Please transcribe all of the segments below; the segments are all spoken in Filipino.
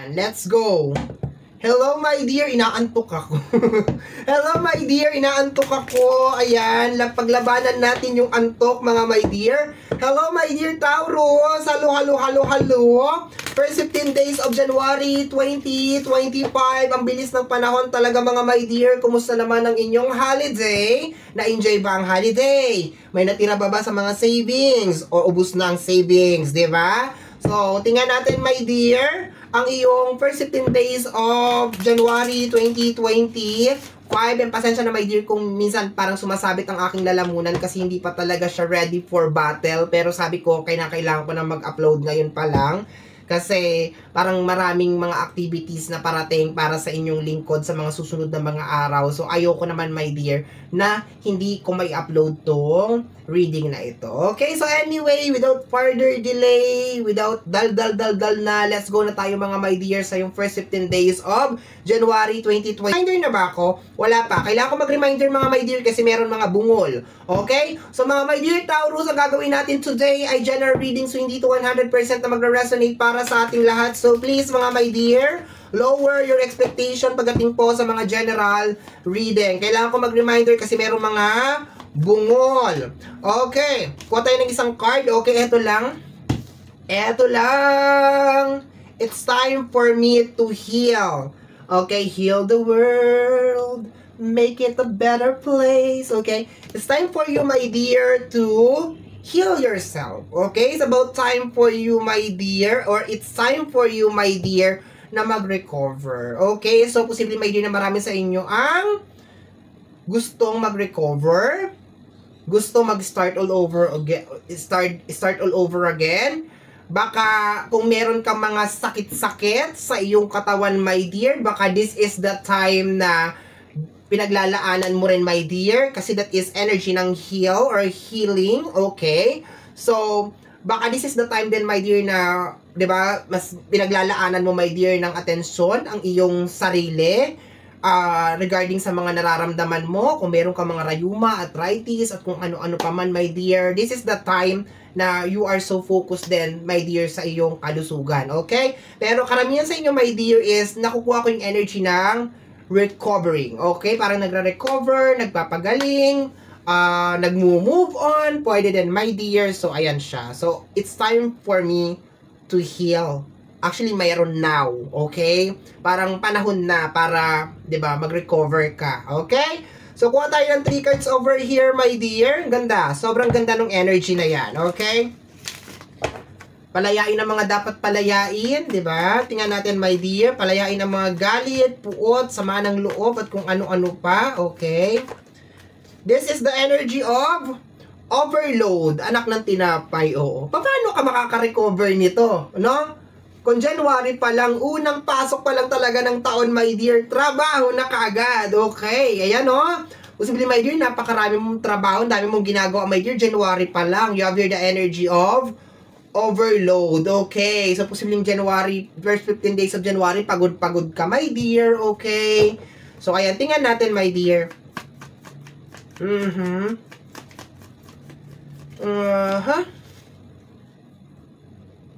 Ayan, let's go. Hello my dear, inaantok ako. Hello my dear, inaantok ako. Ayan, paglabanan natin yung antok mga my dear. Hello my dear Taurus. Hello, hello, hello, hello. First 15 days of January 2025. Ang bilis ng panahon talaga mga my dear. Kumusta naman ang inyong holiday? Na-enjoy ba ang holiday? May natira ba sa mga savings? O ubus na ang savings, di ba? So, tingnan natin my dear ang iyong first 15 days of January 2025. And pasensya na my dear kung minsan parang sumasabit ang aking lalamunan kasi hindi pa talaga siya ready for battle. Pero sabi ko, kailangan ko na mag-upload ngayon pa lang. Kasi parang maraming mga activities na parating para sa inyong lingkod sa mga susunod na mga araw. So ayoko naman my dear na hindi ko may upload tong reading na ito. Okay, so anyway, without further delay, without dal na, let's go na tayo mga my dear sa yung first 15 days of January 2020. Reminder na ba ako? Wala pa. Kailangan ko mag-reminder mga my dear kasi meron mga bungol. Okay? So mga my dear Taurus, ang gagawin natin today ay general reading, so hindi to 100% na magre-resonate para sa ating lahat. So please mga my dear, lower your expectation pagdating po sa mga general reading. Kailangan ko mag-reminder kasi meron mga bungol. Okay, kuha tayo ng isang card. Okay, eto lang. Eto lang. It's time for me to heal. Okay, heal the world. Make it a better place. Okay, it's time for you, my dear, to heal yourself. Okay, it's about time for you, my dear, or it's time for you, my dear, na mag-recover. Okay, so posible, my dear, na marami sa inyo ang gustong mag-recover, gusto mag-start all over again, start all over again. Baka kung meron kang mga sakit-sakit sa iyong katawan, my dear, baka this is the time na pinaglalaanan mo rin, my dear, kasi that is energy ng heal or healing. Okay, so baka this is the time din, my dear, na 'di ba, mas pinaglalaanan mo, my dear, ng atensyon ang iyong sarili regarding sa mga nararamdaman mo, kung meron ka mga rayuma, arthritis, at kung ano-ano pa man, my dear. This is the time na you are so focused then, my dear, sa iyong kalusugan. Okay? Pero karamihan sa inyo, my dear, is nakukuha ko yung energy ng recovering. Okay? Parang nagre-recover, nagpapagaling, nagmo-move on, pwede din, my dear. So, ayan siya. So, it's time for me to heal. Actually, mayroon now, okay? Parang panahon na para, 'di ba, mag-recover ka, okay? So, kuha tayo ng 3 cards over here, my dear. Ganda. Sobrang ganda ng energy na yan, okay? Palayain ang mga dapat palayain, 'di ba? Tingnan natin, my dear. Palayain ang mga galit, puot, sama ng loob, at kung ano-ano pa, okay? This is the energy of overload. Anak ng tinapay, oo. Paano ka makaka-recover nito, no? Kung January pa lang, unang pasok pa lang talaga ng taon, my dear, trabaho na kaagad. Okay, ayan o. Posible, my dear, napakarami mong trabaho, dami mong ginagawa, my dear, January pa lang. You have here the energy of overload. Okay, so posibleng January, first 15 days of January, pagod-pagod ka, my dear. Okay. So, ayan, tingnan natin, my dear.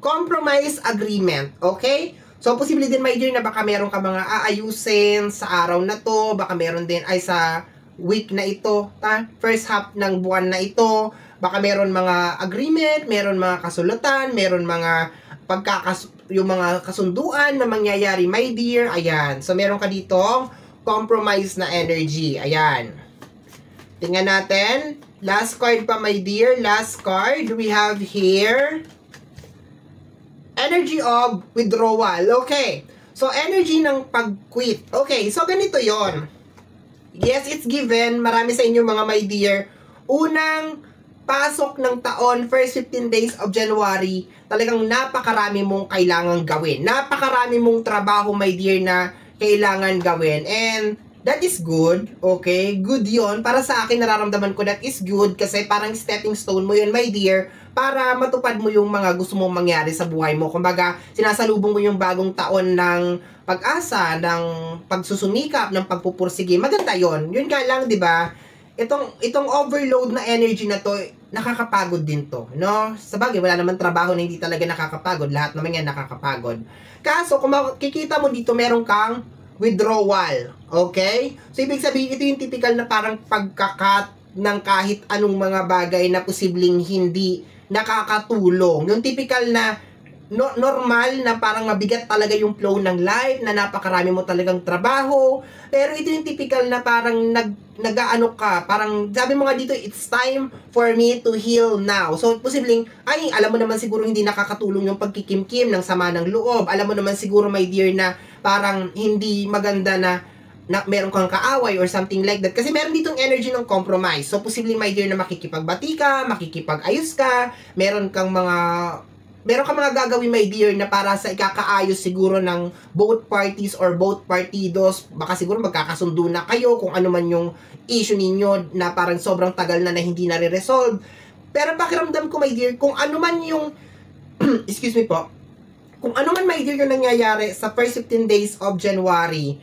Compromise agreement, okay? So, posible din, my dear, na baka meron ka mga aayusin sa araw na to, baka meron din ay sa week na ito, first half ng buwan na ito, baka meron mga agreement, meron mga kasulatan, meron mga yung mga kasunduan na mangyayari, my dear. Ayan, so meron ka ditong compromise na energy. Ayan, tingnan natin, last card pa, my dear, last card, we have here energy of withdrawal. Okay. So, energy ng pag-quit. Okay. So, ganito yon. Yes, it's given. Marami sa inyo mga my dear. Unang pasok ng taon, first 15 days of January, talagang napakarami mong kailangan gawin. Napakarami mong trabaho, my dear, na kailangan gawin. And that is good. Okay. Good yon. Para sa akin, nararamdaman ko that is good kasi parang stepping stone mo yun, my dear, para matupad mo yung mga gusto mong mangyari sa buhay mo. Kumbaga, sinasalubong mo yung bagong taon ng pag-asa, ng pagsusumikap, ng pagpupursige. Maganda yon. Yun nga lang, di ba? Itong overload na energy na to, nakakapagod din to, no? Sabagay, wala naman trabaho na hindi talaga nakakapagod. Lahat naman yan nakakapagod. Kaso, kung makikita mo dito, meron kang withdrawal. Okay? So, ibig sabihin, ito yung typical na parang pagkakat ng kahit anong mga bagay na posibleng hindi nakakatulong. Yung typical na normal na parang mabigat talaga yung flow ng life, na napakarami mo talagang trabaho, pero ito yung typical na parang nag-aano ka, parang sabi mo nga dito, it's time for me to heal now. So, posibleng, ay, alam mo naman siguro hindi nakakatulong yung pagkikimkim ng sama ng loob. Alam mo naman siguro, my dear, na parang hindi maganda na meron kang kaaway or something like that. Kasi meron ditong energy ng compromise. So, posibleng, my dear, na makikipagbati ka, makikipag-ayos ka, meron kang mga gagawin, my dear, na para sa ikakaayos siguro ng both parties or both partidos. Baka siguro magkakasundo na kayo kung ano man yung issue ninyo na parang sobrang tagal na hindi nare-resolve. Pero pakiramdam ko, my dear, kung ano man yung excuse me po, kung ano man, my dear, yung nangyayari sa first 15 days of January,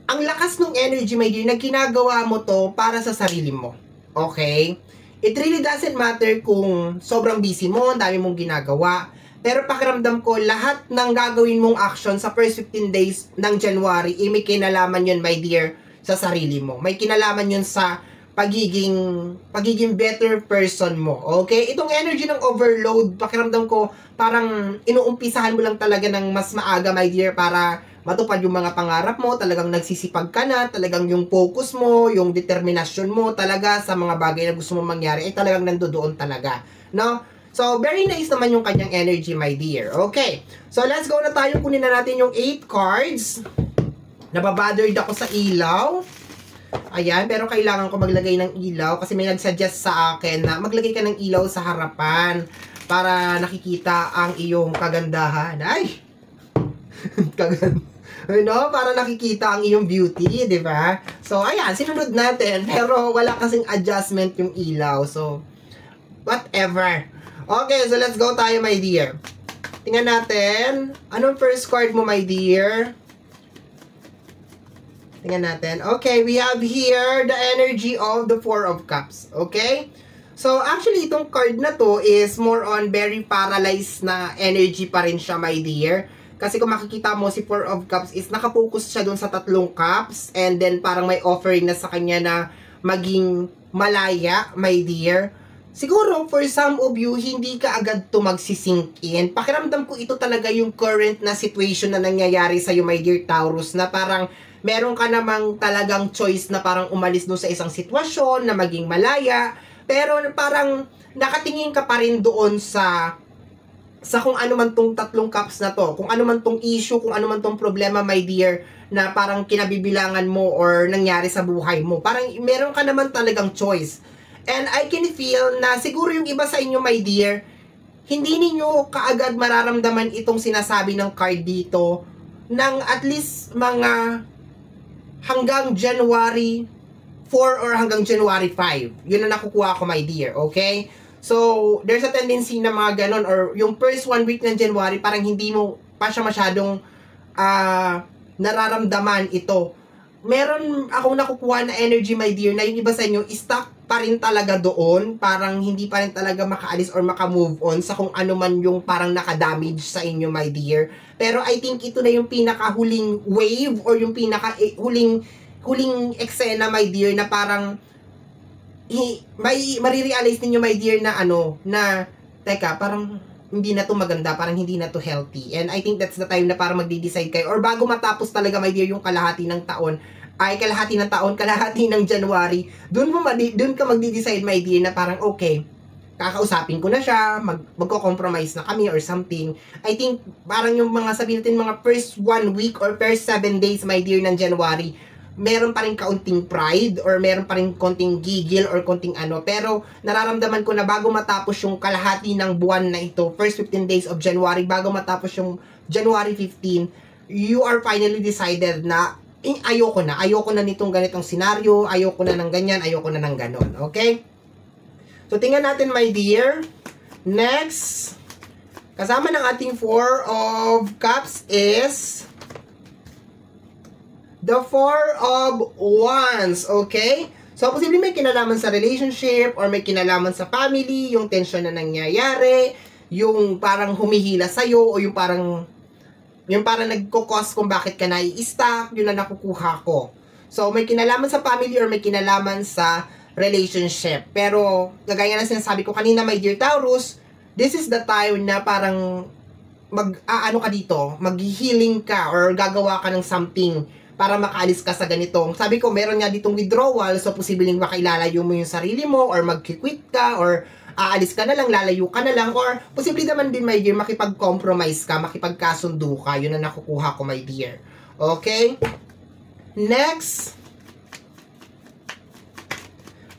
ang lakas ng energy, my dear, na ginagawa mo to para sa sarili mo. Okay? It really doesn't matter kung sobrang busy mo, dami mong ginagawa. Pero pakiramdam ko, lahat ng gagawin mong action sa first 15 days ng January, may kinalaman yun, my dear, sa sarili mo. May kinalaman yun sa pagiging better person mo. Okay? Itong energy ng overload, pakiramdam ko, parang inuumpisahan mo lang talaga ng mas maaga, my dear, para matupad yung mga pangarap mo, talagang nagsisipag ka na, talagang yung focus mo, yung determinasyon mo talaga sa mga bagay na gusto mong mangyari, ay talagang nandoon talaga, no? So, very nice naman yung kanyang energy, my dear. Okay, so let's go na tayo, kunin na natin yung 8 cards. Nababothered ako sa ilaw. Ayan, pero kailangan ko maglagay ng ilaw kasi may nagsuggest sa akin na maglagay ka ng ilaw sa harapan para nakikita ang iyong kagandahan. Ay! Kaganda. No, para nakikita ang iyong beauty, di ba? So, ayan, sinunod natin, pero wala kasing adjustment yung ilaw. So, whatever. Okay, so let's go tayo, my dear. Tingnan natin. Anong first card mo, my dear? Tingnan natin. Okay, we have here the energy of the Four of Cups. Okay? So, actually, itong card na to is more on very paralyzed na energy pa rin siya, my dear. Kasi kung makikita mo, si Four of Cups is nakapokus siya dun sa 3 cups. And then, parang may offering na sa kanya na maging malaya, my dear. Siguro, for some of you, hindi ka agad to magsisink in. Pakiramdam ko ito talaga yung current na situation na nangyayari sa'yo, my dear Taurus, na parang meron ka namang talagang choice na parang umalis doon sa isang sitwasyon, na maging malaya. Pero parang nakatingin ka pa rin doon sa kung ano man tong 3 cups na to, kung ano man tong issue, kung ano man tong problema, my dear, na parang kinabibilangan mo or nangyari sa buhay mo. Parang meron ka naman talagang choice. And I can feel na siguro yung iba sa inyo, my dear, hindi ninyo kaagad mararamdaman itong sinasabi ng card dito ng at least mga hanggang January 4 or hanggang January 5. Yun na nakukuha ko, my dear. Okay? So, there's a tendency na mga ganon, or yung first 1 week ng January, parang hindi mo pa siya masyadong nararamdaman ito. Meron akong nakukuha na energy, my dear, na yung iba sa inyo, stuck pa rin talaga doon, parang hindi pa rin talaga makaalis or makamove on sa kung ano man yung parang nakadamage sa inyo, my dear. Pero I think ito na yung pinakahuling wave or yung huling eksena, my dear, na parang may marirealize ninyo, my dear, na na teka, parang hindi na to maganda, parang hindi na to healthy. And I think that's the time na parang magde-decide kayo, or bago matapos talaga, my dear, yung kalahati ng taon, kalahati ng January, dun ka magde-decide, my dear, na parang okay, kakausapin ko na siya, magko-compromise na kami or something. I think parang yung mga, sabihin natin, mga first 1 week or first 7 days, my dear, ng January, meron pa rin kaunting pride or meron pa rin konting gigil or konting pero nararamdaman ko na bago matapos yung kalahati ng buwan na ito, first 15 days of January, bago matapos yung January 15, you are finally decided na ayoko na nitong ganitong senaryo, ayoko na ng ganyan, ayoko na ng ganon. Okay? So, tingnan natin, my dear. Next, kasama ng ating Four of Cups is the Four of Wands, okay? So, So, posibleng may kinalaman sa relationship or may kinalaman sa family, yung tension na nangyayari, yung parang humihila sa'yo o yung parang nagko-cause kung bakit ka nai-stuck, yun na nakukuha ko. So, may kinalaman sa family or may kinalaman sa relationship. Pero, gagaya na sinasabi ko kanina, my dear Taurus, this is the time na parang mag-healing ka or gagawa ka ng something para makaalis ka sa ganitong. Sabi ko, meron nga ditong withdrawal, so posibleng makailalayo mo yung sarili mo or mag-quit ka or aalis ka na lang, lalayo ka na lang, or posible naman din, my dear, makipag-compromise ka, makipagkasundo ka. Yun na nakukuha ko, my dear. Okay? Next.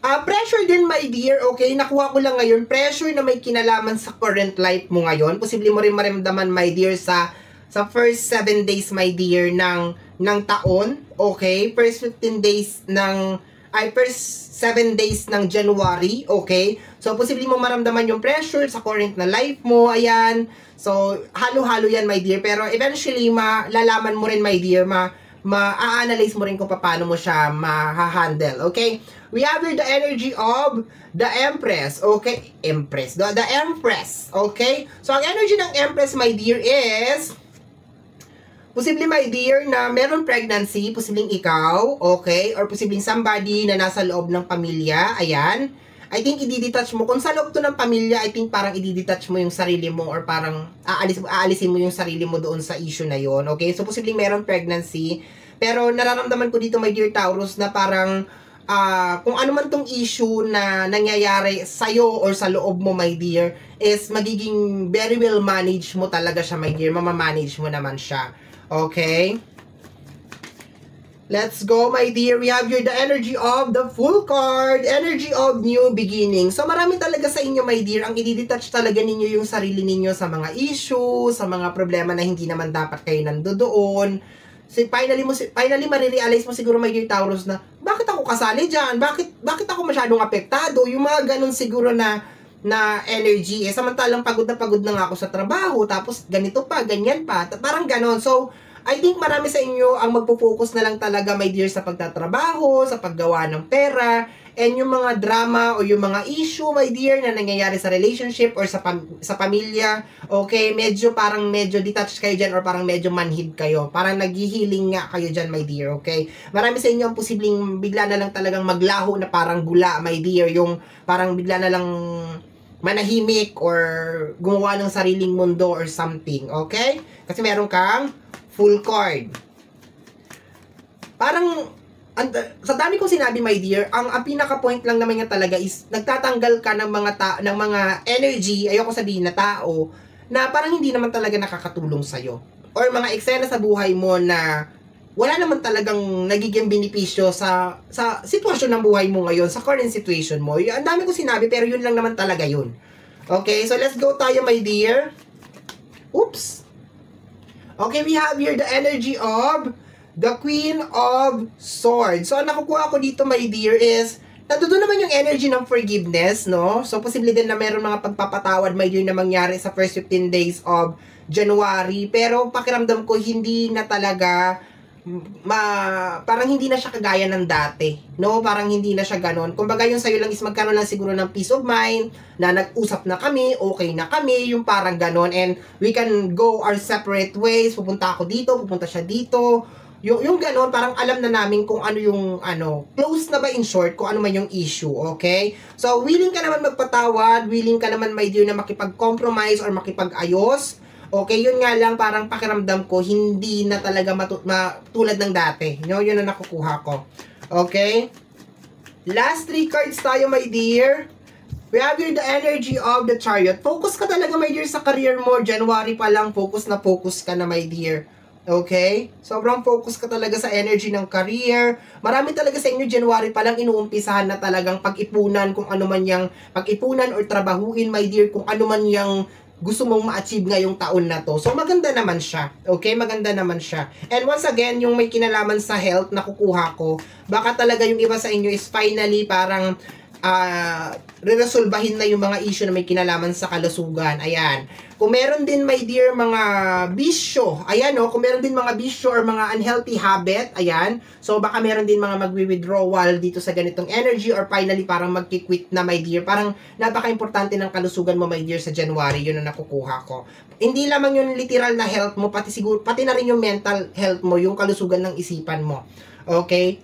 Pressure din, my dear, okay? Nakuha ko lang ngayon, pressure na may kinalaman sa current life mo ngayon. Posible mo rin maramdaman, my dear, sa first 7 days, my dear, ng taon, okay? First 15 days first 7 days ng January, okay? So, posible mo maramdaman yung pressure sa current na life mo, ayan. So, halo-halo yan, my dear. Pero eventually, malalaman mo rin, my dear, ma-analyze mo rin kung paano mo siya ma-handle, okay? We have here the energy of the Empress, okay? Empress, the Empress, okay? So, ang energy ng Empress, my dear, is posibleng, my dear, na meron pregnancy, posibleng ikaw, okay? Or posibleng somebody na nasa loob ng pamilya, ayan. I think i-detach mo. Kung sa loob to ng pamilya, I think parang i-detach mo yung sarili mo or parang aalisin mo yung sarili mo doon sa issue na yon, okay? So, posibleng meron pregnancy. Pero nararamdaman ko dito, my dear Taurus, na parang kung ano man tong issue na nangyayari sa'yo or sa loob mo, my dear, is magiging very well managed mo talaga siya, my dear. Mamamanage mo naman siya. Okay? Let's go, my dear. We have here the energy of the Fool card. Energy of new beginning. So, marami talaga sa inyo, my dear. Ang i-detach talaga ninyo yung sarili ninyo sa mga issue, sa mga problema na hindi naman dapat kayo nandoon. So, finally marirealize mo siguro, my dear Taurus, na bakit ako kasali dyan? Bakit ako masyadong apektado? Yung mga ganun siguro na energy, samantalang pagod na nga ako sa trabaho, tapos ganito pa, ganyan pa, parang ganon. So, I think marami sa inyo ang magpo-focus na lang talaga, my dear, sa pagtatrabaho, sa paggawa ng pera, and yung mga drama o yung mga issue, my dear, na nangyayari sa relationship or sa pamilya, okay, medyo detached kayo dyan or parang medyo manhid kayo. Parang nag-healing nga kayo dyan, my dear, okay? Marami sa inyo ang posibleng bigla na lang talagang maglaho na parang gula, my dear, yung parang bigla na lang manahimik or gumawa ng sariling mundo or something, okay? Kasi meron kang Fool card. Parang, sa dami kong sinabi, my dear, ang pinaka-point lang naman niya talaga is nagtatanggal ka ng mga energy, ayoko sabihin na tao, na parang hindi naman talaga nakakatulong sa'yo. Or mga eksena sa buhay mo na wala naman talagang nagiging benepisyo sa sitwasyon ng buhay mo ngayon, sa current situation mo. Ang dami ko sinabi, pero yun lang naman talaga yun. Okay, so let's go tayo, my dear. Oops. Okay, we have here the energy of the Queen of Swords. So, ang nakukuha ko dito, my dear, is nandoon naman yung energy ng forgiveness, no? So, posible din na meron mga pagpapatawad, my dear, na mangyari sa first 15 days of January. Pero, pakiramdam ko, hindi na talaga parang hindi na siya kagaya ng dati, no? Parang hindi na siya ganon. Kumbaga yung sa'yo lang is magkaroon lang siguro ng peace of mind, na nag-usap na kami, okay na kami, yung parang ganon, and we can go our separate ways, pupunta ako dito, pupunta siya dito, yung ganon, parang alam na namin kung ano yung, close na ba in short, kung ano man yung issue, okay? So, willing ka naman magpatawad, willing ka naman, my dear, na makipag-compromise or makipag-ayos. Okay, yun nga lang, parang pakiramdam ko, hindi na talaga tulad ng dati. Yun na nakukuha ko. Okay? Last 3 cards tayo, my dear. We have here the energy of the Chariot. Focus ka talaga, my dear, sa career mo. January pa lang, focus ka na, my dear. Okay? Sobrang focus ka talaga sa energy ng career. Marami talaga sa inyo, January pa lang, inuumpisahan na talagang pag-ipunan, kung ano man yung pag-ipunan or trabahuin, my dear, kung ano man yung gusto mong ma-achieve ngayong taon na to. So, maganda naman siya. Okay? Maganda naman siya. And once again, yung may kinalaman sa health na kukuha ko, baka talaga yung iba sa inyo is finally parang reresolbahin na yung mga issue na may kinalaman sa kalusugan. Ayan. Kung meron din, my dear, mga bisyo, ayan o, kung meron din mga bisyo or mga unhealthy habit, ayan, so baka meron din mga magwi-withdrawal dito sa ganitong energy or finally parang magki-quit na, my dear. Parang napaka-importante ng kalusugan mo, my dear, sa January, yun ang nakukuha ko. Hindi lamang yung literal na health mo, pati na rin yung mental health mo, yung kalusugan ng isipan mo. Okay?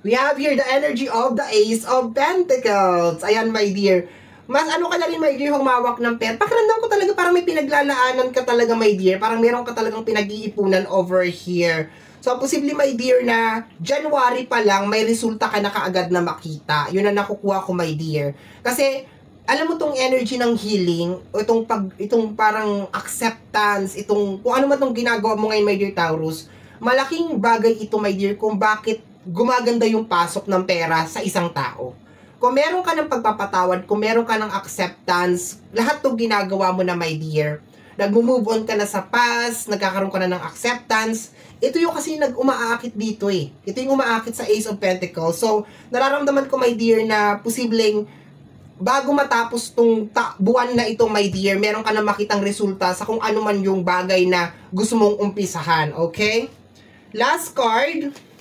We have here the energy of the Ace of Pentacles. Ayan, my dear. Mas ano ka na rin, my dear, humawak ng pera. Pakiramdam ko talaga parang may pinaglalaanan ka talaga, my dear. Parang meron ka talagang pinag-iipunan over here. So, posible, my dear, na January pa lang, may resulta ka na kaagad na makita. Yun ang nakukuha ko, my dear. Kasi, alam mo tong energy ng healing, itong parang acceptance, kung ano man tong ginagawa mo ngayon, my dear Taurus, malaking bagay ito, my dear, kung bakit gumaganda yung pasok ng pera sa isang tao. Kung meron ka ng pagpapatawad, kung meron ka ng acceptance, lahat ng ginagawa mo na, my dear, nag-move on ka na sa past, nagkakaroon ka na ng acceptance, ito yung kasi umaakit dito eh. Ito yung umaakit sa Ace of Pentacles. So, nararamdaman ko, my dear, na posibleng bago matapos tong buwan na ito, my dear, meron ka na makitang resulta sa kung ano man yung bagay na gusto mong umpisahan. Okay? Last card.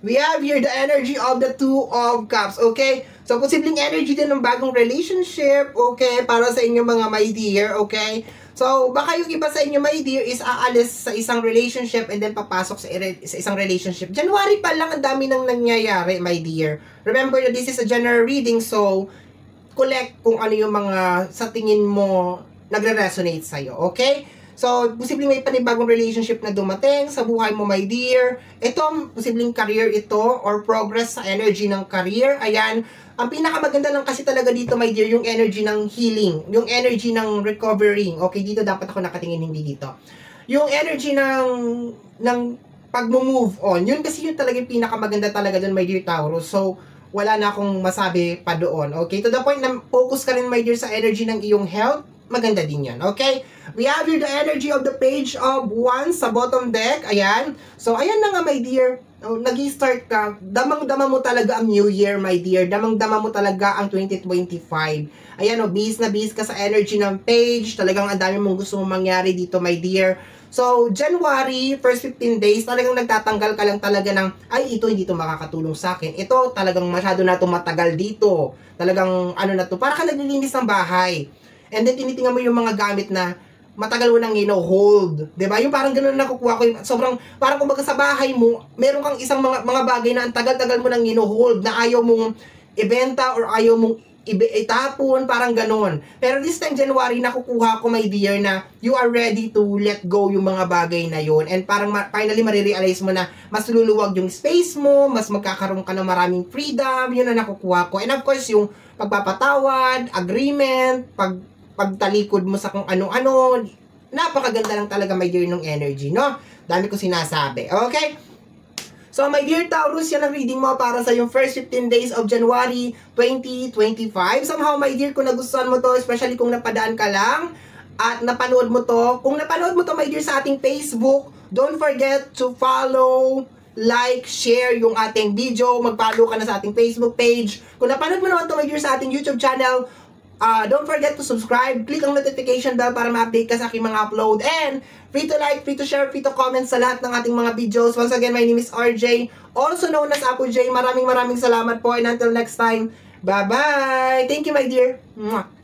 We have here the energy of the Two of Cups, okay? So, posibleng energy din ng bagong relationship, okay? Para sa inyo mga my dear, okay? So, baka yung iba sa inyo, my dear, is aalis sa isang relationship and then papasok sa isang relationship. January pa lang, ang dami nang nangyayari, my dear. Remember that this is a general reading, so, collect kung ano yung mga sa tingin mo nagre-resonate sa'yo, okay? So, posibleng may panibagong relationship na dumating sa buhay mo, my dear. Ito, posibleng career ito or progress sa energy ng career. Ayan. Ang pinakamaganda lang kasi talaga dito, my dear, yung energy ng healing. Yung energy ng recovering. Okay, dito dapat ako nakatingin, hindi dito. Yung energy ng pag-move on. Yun kasi yun talaga yung pinakamaganda talaga dun, my dear Taurus. So, wala na akong masabi pa doon. Okay, to the point na focus ka rin, my dear, sa energy ng iyong health. Maganda din yan, okay? We have here the energy of the Page of Wands sa bottom deck. Ayan. So, ayan na nga, my dear. Nag-start ka. Damang-dama mo talaga ang New Year, my dear. Damang-dama mo talaga ang 2025. Ayan, bis na bis ka sa energy ng Page. Talagang ang dami mong gusto mong mangyari dito, my dear. So, January, first 15 days, talagang nagtatanggal ka lang talaga ng, ay, ito hindi to makakatulong sa akin. Ito, talagang masyado na to matagal dito. Talagang, ano na to, para ka naglilinis ng bahay. And then, tinitingnan mo yung mga gamit na matagal mo nang hold. Diba? Yung parang gano'n na nakukuha ko. Sobrang, parang kumbaga sa bahay mo, meron kang isang mga bagay na ang tagal-tagal mo nang hold na ayaw mong ibenta or ayaw mong itapon, parang gano'n. Pero this time, January, nakukuha ko, my dear, na you are ready to let go yung mga bagay na yon. And parang finally, marirealize mo na mas luluwag yung space mo, mas magkakaroon ka ng maraming freedom, yun na nakukuha ko. And of course, yung pagpapatawad, agreement, pagtalikod mo sa kung ano-ano, napakaganda lang talaga, my dear, ng energy, no? Dami ko sinasabi, okay? So, my dear Taurus, yan ang reading mo para sa yung first 15 days of January 2025. Somehow, my dear, kung nagustuhan mo to, especially kung napadaan ka lang, at napanood mo to, kung napanood mo to, my dear, sa ating Facebook, don't forget to follow, like, share yung ating video, mag-follow ka na sa ating Facebook page. Kung napanood mo naman to, my dear, sa ating YouTube channel, don't forget to subscribe, click ang notification bell para ma-update ka sa aking mga upload, and free to like, free to share, free to comment sa lahat ng ating mga videos. Once again, my name is RJ, also known as Apo J. Maraming salamat po, and until next time, bye-bye! Thank you, my dear! Mwah!